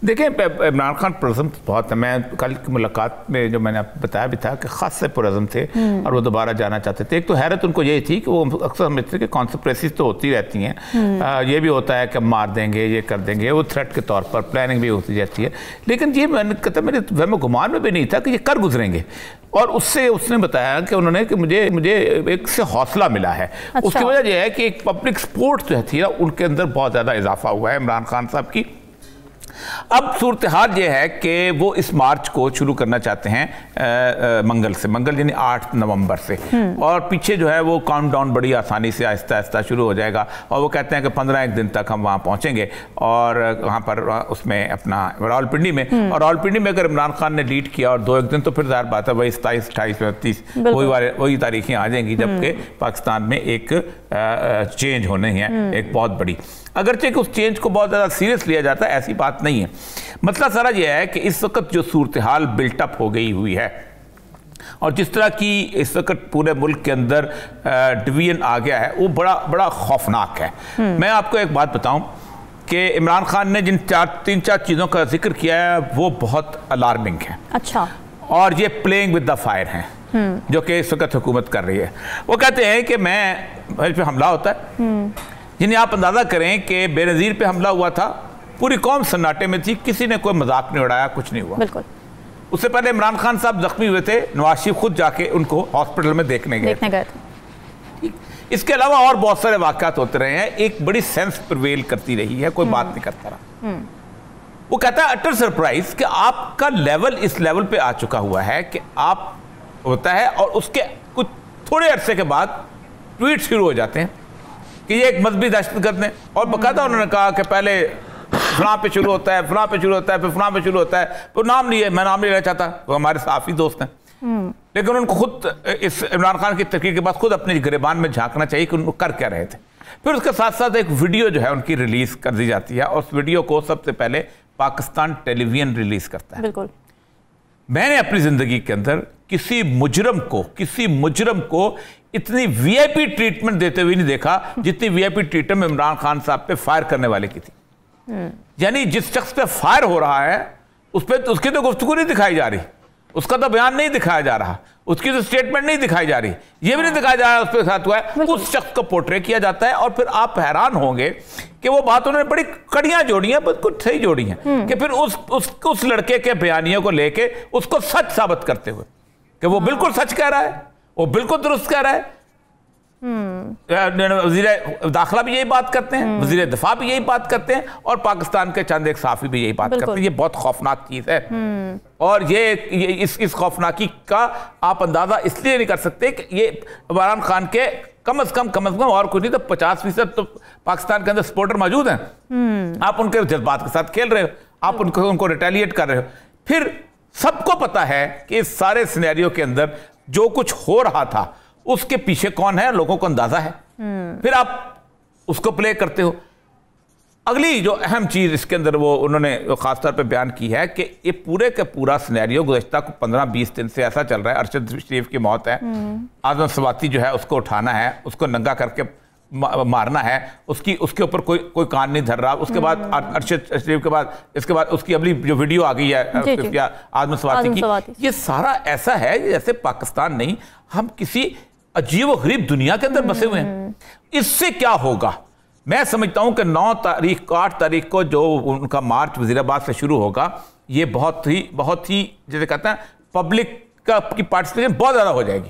देखें, इमरान खान पुरज़म बहुत है। मैं कल की मुलाकात में जो मैंने आपको बताया भी था कि ख़ास से पुरज़म थे और वो दोबारा जाना चाहते थे। एक तो हैरत उनको यही थी कि वो अक्सर समझते थे कि कॉन्स्पिरेसीज तो होती रहती हैं, ये भी होता है कि मार देंगे, ये कर देंगे, वो थ्रेट के तौर पर प्लानिंग भी होती रहती है। लेकिन ये मैंने कहता, मेरे वहम गुमान में भी नहीं था कि ये कर गुजरेंगे। और उससे उसने बताया कि उन्होंने कि मुझे एक से हौसला मिला है। अच्छा। उसकी वजह यह है कि एक पब्लिक सपोर्ट जो थी ना, उनके अंदर बहुत ज़्यादा इजाफा हुआ है इमरान खान साहब की। अब सूरत हाल ये है कि वो इस मार्च को शुरू करना चाहते हैं मंगल से, मंगल यानी 8 नवंबर से, और पीछे जो है वो काउंटडाउन बड़ी आसानी से आहिस्ता आहिस्ता शुरू हो जाएगा। और वो कहते हैं कि 15 दिन तक हम वहाँ पहुँचेंगे और वहाँ पर उसमें अपना रावलपिंडी में, और रावलपिंडी में अगर इमरान खान ने लीड किया और 2-1 दिन तो फिर ज़ाहिर बात है वही 27, 28, 29 वही तारीखें आ जाएंगी, जबकि पाकिस्तान में एक चेंज होने हैं, एक बहुत बड़ी। अगरचे कि उस चेंज को बहुत ज़्यादा सीरियस लिया जाता है, ऐसी बात नहीं है। मसला सारा यह है कि इस वक्त जो सूरत हाल बिल्टअप हो गई हुई है और जिस तरह की इस वक्त पूरे मुल्क के अंदर डिवीजन आ गया है, वो बड़ा खौफनाक है। मैं आपको एक बात बताऊं कि इमरान खान ने जिन 3-4 चीज़ों का जिक्र किया है वो बहुत अलार्मिंग है। अच्छा। और ये प्लेइंग विद द फायर हैं जो कि इस वक्त हुकूमत कर रही है। वो कहते हैं कि मुझ पर हमला होता है, जिन्हें आप अंदाज़ा करें कि बेनज़ीर पे हमला हुआ था, पूरी कौम सन्नाटे में थी, किसी ने कोई मजाक नहीं उड़ाया, कुछ नहीं हुआ। बिल्कुल। उससे पहले इमरान खान साहब जख्मी हुए थे, नवाज शरीफ खुद जाके उनको हॉस्पिटल में देखने गए थे। इसके अलावा और बहुत सारे वाक़यात होते रहे हैं। एक बड़ी सेंस प्रिवेल करती रही है, कोई बात नहीं करता रहा। वो कहता है अटर सरप्राइज कि आपका लेवल इस लेवल पे आ चुका हुआ है कि आप होता है, और उसके कुछ थोड़े अरसे के बाद ट्वीट शुरू हो जाते हैं कि ये एक मजहबी दहशतगर्द है। और बकायदा उन्होंने कहा कि पहले फलां पे शुरू होता है, फलां पे शुरू होता है, फिर फलां पे शुरू होता है, तो नाम नहीं है, मैं नाम नहीं लेना चाहता, वो हमारे साफी दोस्त हैं। लेकिन उनको खुद इस इमरान खान की तहरीर के बाद खुद अपने गिरेबान में झांकना चाहिए कि उनको कर क्या रहे थे। फिर उसके साथ साथ एक वीडियो जो है उनकी रिलीज कर दी जाती है, और उस वीडियो को सबसे पहले पाकिस्तान टेलीविजन रिलीज करता है। बिल्कुल। मैंने अपनी जिंदगी के अंदर किसी मुजरम को इतनी वीआईपी ट्रीटमेंट देते हुए नहीं देखा जितनी वीआईपी ट्रीटमेंट इमरान खान साहब पे फायर करने वाले की थी। यानी जिस शख्स पे फायर हो रहा है उस पे उसकी तो गुफ्तगू नहीं दिखाई जा रही, उसका तो बयान नहीं दिखाया जा रहा, उसकी तो स्टेटमेंट नहीं दिखाई जा रही, ये भी नहीं दिखाया जा रहा उस पे साथ हुआ है, उस शख्स को पोर्ट्रे किया जाता है। और फिर आप हैरान होंगे कि वो बात उन्होंने बड़ी कड़ियां जोड़ी हैं, बिल्कुल सही जोड़ी हैं, कि फिर उस लड़के के बयानियों को लेके उसको सच साबित करते हुए कि वो बिल्कुल सच कह रहा है, वो बिल्कुल दुरुस्त कह रहा है। वज़ीर दाखिला भी यही बात करते हैं, वज़ीर दिफा भी यही बात करते हैं, और पाकिस्तान के चंद एक साफी भी यही बात करते हैं। ये बहुत खौफनाक चीज़ है, और ये इस खौफनाकी का आप अंदाज़ा इसलिए नहीं कर सकते कि ये इमरान खान के कम अज़ कम और कुछ नहीं तो 50% तो पाकिस्तान के अंदर सपोर्टर मौजूद हैं। आप उनके जज्बात के साथ खेल रहे हो, आप उनको रिटेलिएट कर रहे हो। फिर सबको पता है कि इस सारे सिनेरियो के अंदर जो कुछ हो रहा था उसके पीछे कौन है, लोगों को अंदाजा है। फिर आप उसको प्ले करते हो। अगली जो अहम चीज इसके अंदर वो उन्होंने खासतौर पे बयान की है कि ये पूरे का पूरा सिनेरियो गुज़श्ता 15-20 दिन से ऐसा चल रहा है। अरशद शरीफ की मौत है, आजम सवाती जो है उसको उठाना है, उसको नंगा करके मारना है, उसके ऊपर कोई कान नहीं धर रहा। उसके बाद अरशद शरीफ के बाद इसके बाद उसकी अगली जो वीडियो आ गई है आजम सवाती की, ये सारा ऐसा है जैसे पाकिस्तान नहीं, हम किसी अजीब व गरीब दुनिया के अंदर बसे हुए हैं। इससे क्या होगा? मैं समझता हूं कि 9 तारीख को 8 तारीख को जो उनका मार्च वजीराबाद से शुरू होगा, ये बहुत ही जैसे कहते हैं पब्लिक की पार्टिसिपेशन बहुत ज्यादा हो जाएगी।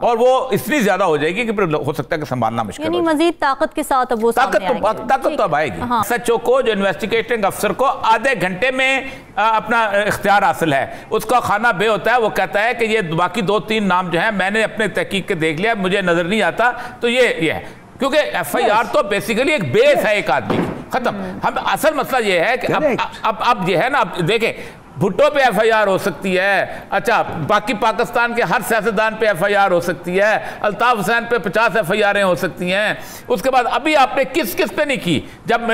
और वो इतनी ज्यादा हो जाएगी कि फिर हो सकता है कि संभालना मुश्किल हो। मजीद ताकत के साथ अब वो ताकत तो अब आएगी। सचो को जो इन्वेस्टिगेटिंग अफसर को आधे घंटे में अपना इख्तियार हासिल है, उसका खाना बे होता है, वो कहता है कि ये बाकी 2-3 नाम जो है मैंने अपने तहकीक के देख लिया, मुझे नजर नहीं आता, तो ये है। क्योंकि एफआईआर तो बेसिकली एक बेस है एक आदमी की, खत्म। हम असल मसला ये है कि अब ये है ना, अब देखें भुट्टो पे एफआईआर हो सकती है, अच्छा बाकी पाकिस्तान के हर सियासतदान पे एफआईआर हो सकती है, अल्ताफ हुसैन पे 50 एफआईआर हो सकती हैं। उसके बाद अभी आपने किस किस पे नहीं की? जब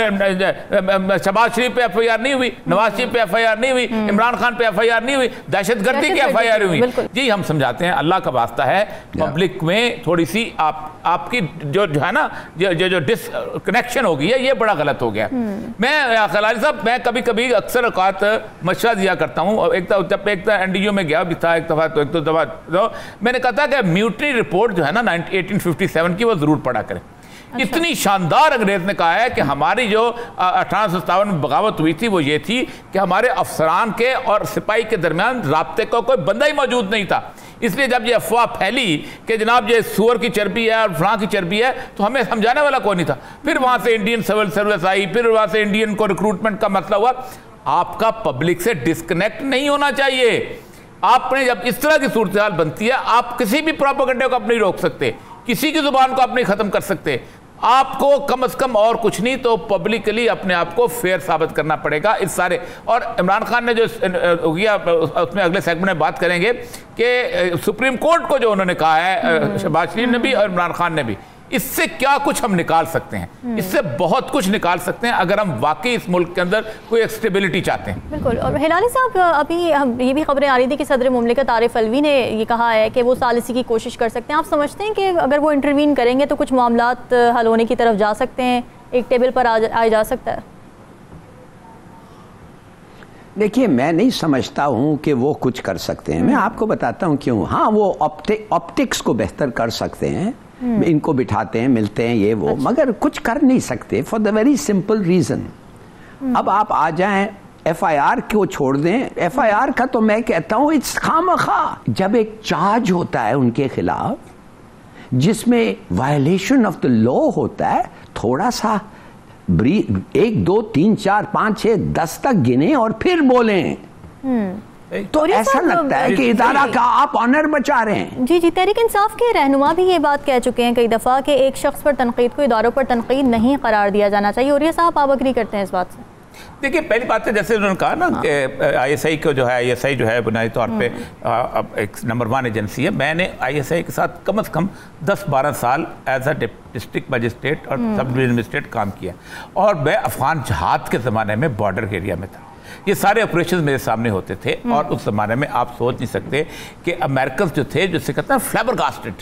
शहबाज शरीफ पे एफआईआर नहीं हुई, नवाज शरीफ पे एफआईआर नहीं हुई, इमरान खान पे एफआईआर नहीं हुई, दहशतगर्दी की एफआईआर हुई। जी हम समझाते हैं, अल्लाह का वास्ता है पब्लिक में थोड़ी सी आपकी जो है ना जो डिसकनेक्शन हो गई है, ये बड़ा गलत हो गया। मैं खलारी साहब, मैं कभी कभी अक्सर औकात मशवरा दिया करता हूँ। जब एक एनडीओ में गया भी था एक दफ़ा, तो एक दो दफ़ा तो मैंने कहा था कि म्यूटनी रिपोर्ट जो है ना 1857 की, वो ज़रूर पढ़ा करें। अच्छा। इतनी शानदार अंग्रेज ने कहा है कि हमारी जो 1857 में बगावत हुई थी वो ये थी कि हमारे अफसरान के और सिपाही के दरमियान राब्ते का कोई बंदा ही मौजूद नहीं था। इसलिए जब ये अफवाह फैली कि जनाब ये सुअर की चर्बी है और फलां की चर्बी है, तो हमें समझाने वाला कोई नहीं था। फिर वहाँ से इंडियन सिविल सर्विस आई, फिर वहाँ से इंडियन को रिक्रूटमेंट का मसला हुआ। आपका पब्लिक से डिस्कनेक्ट नहीं होना चाहिए। आपने जब इस तरह की सूरत हाल बनती है, आप किसी भी प्रोपेगेंडे को आप नहीं रोक सकते, किसी की जुबान को आप नहीं खत्म कर सकते। आपको कम से कम और कुछ नहीं तो पब्लिकली अपने आप को फेयर साबित करना पड़ेगा इस सारे। और इमरान खान ने जो किया उसमें अगले सेगमेंट में बात करेंगे कि सुप्रीम कोर्ट को जो उन्होंने कहा है शहबाज शरीफ ने भी और इमरान खान ने भी, इससे क्या कुछ हम निकाल सकते हैं? इससे बहुत कुछ निकाल सकते हैं अगर हम वाकई इस मुल्क के अंदर कोई एक स्टेबिलिटी चाहते हैं। बिल्कुल। और हिलाली साहब, अभी हम ये भी खबरें आ रही थी कि सदर मुमलिकत आरिफ अलवी ने ये कहा है कि वो सालिसी की कोशिश कर सकते हैं। आप समझते हैं कि अगर वो इंटरवीन करेंगे तो कुछ मामलात हल होने की तरफ जा सकते हैं, एक टेबल पर आ जा सकता है? देखिए, मैं नहीं समझता हूं कि वो कुछ कर सकते हैं। मैं आपको बताता हूं क्यों। हाँ, वो ऑप्टिक्स को बेहतर कर सकते हैं, इनको बिठाते हैं, मिलते हैं, ये वो। अच्छा। मगर कुछ कर नहीं सकते for the very simple reason. अब आप आ जाएं, एफआईआर को छोड़ दें। एफआईआर का तो मैं कहता हूं इट्स खामखा। जब एक चार्ज होता है उनके खिलाफ जिसमें वायलेशन ऑफ द लॉ होता है, थोड़ा सा 1 2 3 4 5 6 10 तक गिने और फिर बोलें, तो ऐसा लगता है कि इदारा का आप ऑनर बचा रहे हैं। जी, तहरीक इंसाफ के रहनुमा भी ये बात कह चुके हैं कई दफ़ा कि एक शख्स पर तनकीद को इदारों पर तनकीद नहीं करार दिया जाना चाहिए। और ये साहब, आप अग्री करते हैं इस बात से? देखिए, पहली बात है जैसे उन्होंने कहा ना कि आईएसआई को जो है, आईएसआई जो है बुनियादी तौर पे अब एक नंबर 1 एजेंसी है। मैंने आईएसआई के साथ कम से कम 10-12 साल एज अ डिस्ट्रिक्ट मजिस्ट्रेट और सब डिवीजन मजिस्ट्रेट काम किया, और मैं अफगान जहाद के ज़माने में बॉर्डर एरिया में था। ये सारे ऑपरेशन मेरे सामने होते थे, और उस जमाने में आप सोच नहीं सकते कि अमेरिकन जो थे, जिससे कहते हैं फ्लैबरगास्टेड,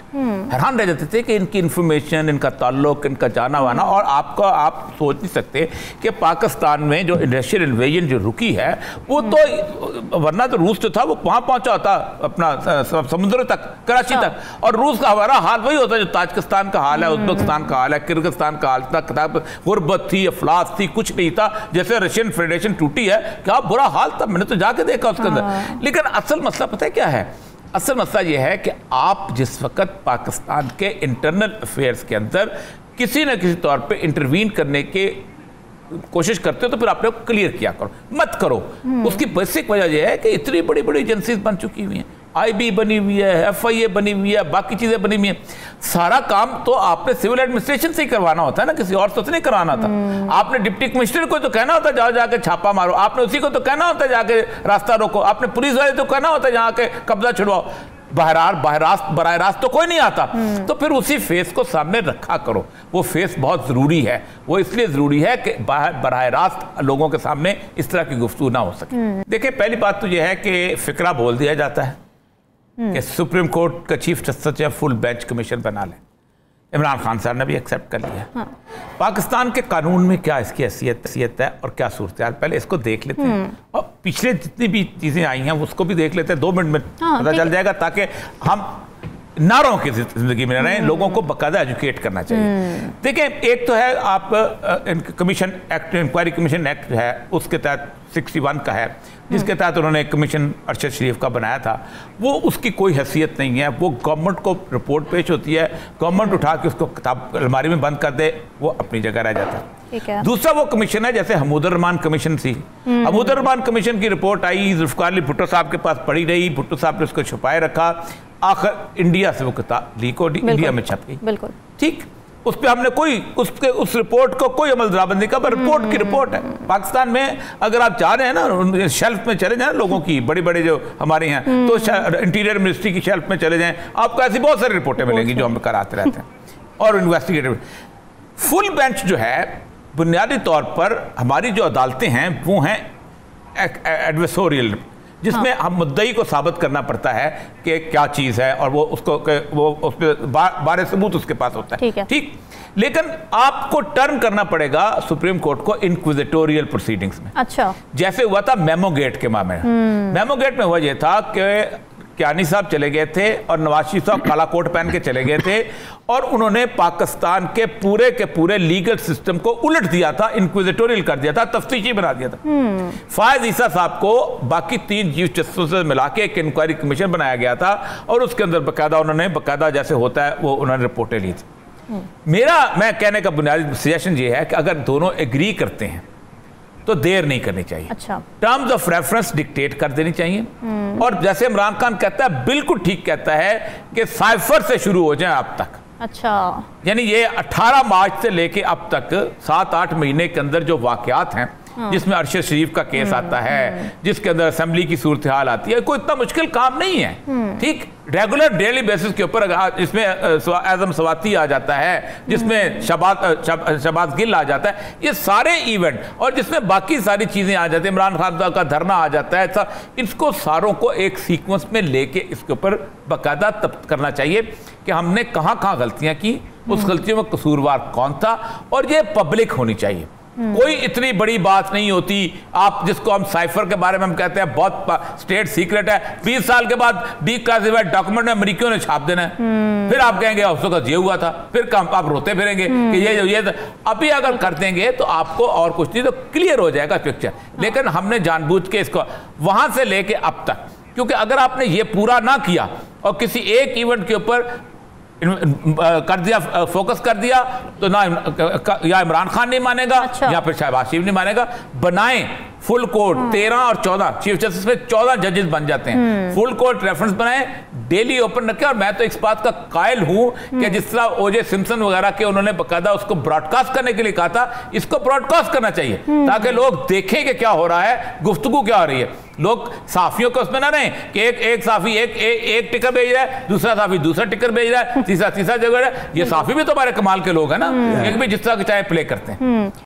हैरान रह जाते थे कि इनकी इन्फॉर्मेशन, इनका ताल्लुक, इनका जाना वाना। और आप सोच नहीं सकते कि पाकिस्तान में जो इंडस्ट्रियल इन्वेजन जो रुकी है वो तो, वरना तो रूस जो था वो वहाँ पहुँचा होता अपना समुद्र तक, कराची तक, और रूस का हमारा हाल वही होता है जो ताजिकिस्तान का हाल है, उज्बेकिस्तान का हाल है, किर्गिस्तान का हाल था। गुर्बत थी, अफलास थी, कुछ नहीं था। जैसे रशियन फेडरेशन टूटी है, क्या बुरा हाल था, मैंने तो जाके देखा उसके अंदर। लेकिन असल मसला पता है क्या है? असल मसला यह है कि आप जिस वक्त पाकिस्तान के इंटरनल अफेयर्स के अंदर किसी न किसी तौर पे इंटरवीन करने के कोशिश करते हो, तो फिर आपने क्लियर किया करो, मत करो। उसकी बेसिक वजह यह है कि इतनी बड़ी बड़ी एजेंसीज बन चुकी हुई हैं, आईबी बनी हुई है, एफआईए बनी हुई है, बाकी चीजें बनी हुई हैं। सारा काम तो आपने सिविल एडमिनिस्ट्रेशन से ही करवाना होता है ना, किसी और से नहीं कराना था। आपने डिप्टी कमिश्नर को तो कहना होता है जाओ जाके छापा मारो, आपने उसी को तो कहना होता है जाके रास्ता रोको, आपने पुलिस वाले तो कहना होता है जहाँ के कब्जा छुड़वाओ। बराह रास्त तो कोई नहीं आता। तो फिर उसी फेस को सामने रखा करो। वो फेस बहुत जरूरी है। वो इसलिए जरूरी है कि बराह रास्त लोगों के सामने इस तरह की गुफ्तगू ना हो सके। देखिए, पहली बात तो यह है कि फिक्रा बोल दिया जाता है कि सुप्रीम कोर्ट का चीफ जस्टिस या फुल बेंच कमीशन बना लें। इमरान खान साहब ने भी एक्सेप्ट कर लिया। हाँ। पाकिस्तान के कानून में क्या इसकी हैसियत है और क्या सूरत है, पहले इसको देख लेते हैं, और पिछले जितनी भी चीज़ें आई हैं उसको भी देख लेते हैं। 2 मिनट में पता चल जाएगा, ताकि हम नारों की जिंदगी में रहें। लोगों को बाकायदा एजुकेट करना चाहिए। देखिए, एक तो है आप commission act, inquiry commission act है, उसके तहत 61 का है, जिसके तहत उन्होंने कमीशन अरशद शरीफ का बनाया था। वो उसकी कोई हैसियत नहीं है। वो गवर्नमेंट को रिपोर्ट पेश होती है, गवर्नमेंट उठा के उसको किताब अलमारी में बंद कर दे, वो अपनी जगह रह जाता है। दूसरा वो कमीशन है, जैसे महमूद रहमान कमीशन थी। महमूद रहमान कमीशन की रिपोर्ट आई, जुल्फिकार अली भुट्टो साहब के पास पड़ी रही, भुट्टो साहब ने उसको छुपाए रखा, आखिर इंडिया से वो किताब लीक हो, इंडिया में छप गई। बिल्कुल ठीक। उस पर हमने उस रिपोर्ट को कोई अमल दरामद नहीं कहा, रिपोर्ट की रिपोर्ट है। पाकिस्तान में अगर आप चाह रहे हैं ना, शेल्फ में चले जाएं लोगों की, बड़े बड़े जो हमारे हैं, तो इंटीरियर मिनिस्ट्री की शेल्फ में चले जाएं, आपको ऐसी बहुत सारी रिपोर्टें मिलेंगी जो हम कराते रहते हैं। और इन्वेस्टिगेटिव फुल बेंच जो है, बुनियादी तौर पर हमारी जो अदालतें हैं वो हैं एडवर्सोरियल, जिसमें हम मुद्दई को साबित करना पड़ता है कि क्या चीज़ है, और वो उस पर बारे सबूत उसके पास होता है। ठीक, लेकिन आपको टर्न करना पड़ेगा सुप्रीम कोर्ट को इंक्विजिटोरियल प्रोसीडिंग्स में। अच्छा, जैसे हुआ था मेमोगेट के मामले में। मेमोगेट में हुआ ये था कि कियानी साहब चले गए थे और नवाज शरीफ साहब काला कोट पहन के चले गए थे, और उन्होंने पाकिस्तान के पूरे लीगल सिस्टम को उलट दिया था, इंक्विजिटोरियल कर दिया था, तफ्तीशी बना दिया था। फायद ईसा साहब को बाकी 3 चीफ जस्टिस से मिला के एक इंक्वायरी कमीशन बनाया गया था, और उसके अंदर बाकायदा जैसे होता है वो उन्होंने रिपोर्टें ली थी। मैं कहने का बुनियादी सजेशन ये है कि अगर दोनों एग्री करते हैं तो देर नहीं करनी चाहिए। अच्छा, टर्म्स ऑफ रेफरेंस डिक्टेट कर देनी चाहिए, और जैसे इमरान खान कहता है, बिल्कुल ठीक कहता है कि साइफर से शुरू हो जाए अब तक। अच्छा, यानी ये 18 मार्च से लेके अब तक 7-8 महीने के अंदर जो वाकयात हैं, जिसमें अरशद शरीफ का केस आता है, जिसके अंदर असेंबली की सूरत हाल आती है, कोई इतना मुश्किल काम नहीं है। ठीक, रेगुलर डेली बेसिस के ऊपर इसमें आजम सवाती आ जाता है, जिसमें शबाज गिल आ जाता है, ये सारे इवेंट, और जिसमें बाकी सारी चीजें आ जाती हैं, इमरान खान का धरना आ जाता है, इसको सारों को एक सीक्वेंस में लेके इसके ऊपर बाकायदा तब करना चाहिए कि हमने कहाँ कहाँ गलतियां की, उस गलतियों में कसूरवार कौन था, और ये पब्लिक होनी चाहिए। कोई इतनी बड़ी बात नहीं होती। आप जिसको हम साइफर के बारे में हम कहते हैं बहुत स्टेट सीक्रेट है, 20 साल के बाद डिक्लासिफाइड डॉक्यूमेंट में अमेरिकियों ने छाप देना है, फिर आप कहेंगे उसका ये हुआ था, फिर आप रोते फिरेंगे कि ये अभी अगर कर देंगे तो आपको और कुछ नहीं, तो क्लियर हो जाएगा पिक्चर। लेकिन हमने जानबूझ के इसको वहां से लेके अब तक, क्योंकि अगर आपने ये पूरा ना किया और किसी एक इवेंट के ऊपर कर दिया, फोकस कर दिया, तो ना या इमरान खान नहीं मानेगा, या फिर शहबाज शरीफ नहीं मानेगा। बनाएं फुल कोर्ट, 13 और 14 चीफ जस्टिस में 14 जजेस बन जाते हैं, फुल कोर्ट रेफरेंस बनाएं, डेली ओपन रखें। और मैं तो इस बात का कायल हूं कि जिस तरह ओजे सिम्पसन वगैरह के उन्होंने बकायदा उसको ब्रॉडकास्ट करने के लिए कहा था, इसको ब्रॉडकास्ट करना चाहिए ताकि लोग देखें कि क्या हो रहा है, गुफ्तगू क्या हो रही है। लोग साफियों को उसमें ना रहे कि एक साफी एक टिकर भेज रहा है, दूसरा साफी दूसरा टिकर भेज रहा है, तीसरा जगह है। ये साफी भी तो हमारे कमाल के लोग हैं ना, एक भी जिस तरह के चाहे प्ले करते हैं।